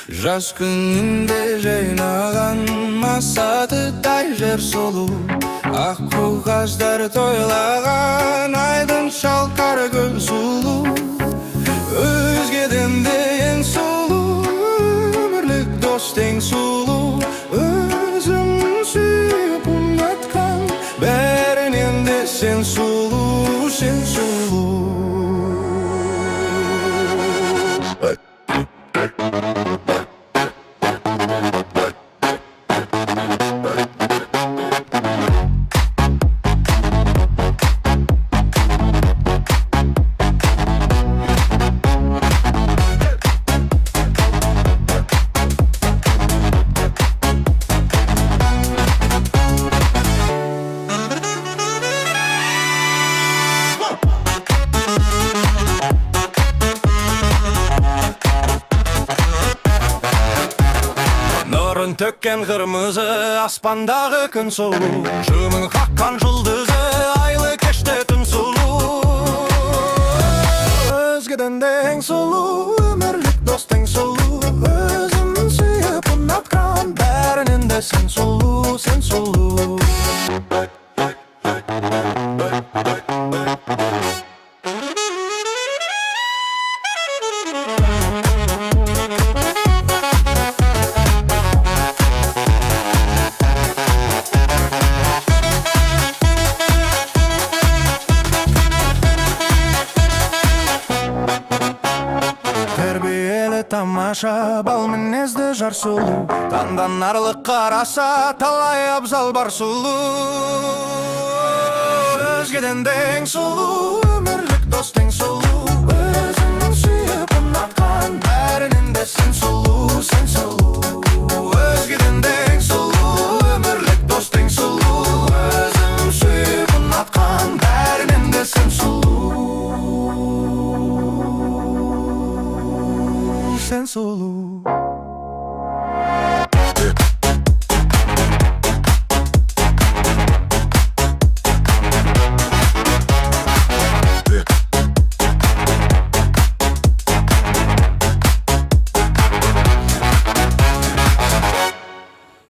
Жаз күнінде жайнаған масатыдай жер сұлу, ақ қағаздар тойлаған айдын шалқар гүл сұлу. Өзгеден де ең сұлу, өмірлік дос тең сұлу. Өзім сүйіп ұнатқан бәрінен де сен сұлу, сен сұлу. Төккен қырмызы аспандағы күн сұлу, жымың қаққан жұлдызы айлы кеште түн сұлу. Өзгеден де ең сұлу, өмірлік дос тең сұлу. Өзім сүйіп ұнатқан бәрінен де сен сұлу, сен сұлу. Тамаша бал мінезді жар сұлу, таңданарлық қараса талай абзал бар сұлу. Өзгеден де ең сұлу, өмірлік дос тең сұлу. Өзің сүйіп ұнатқан бәрінен де сен сұлу.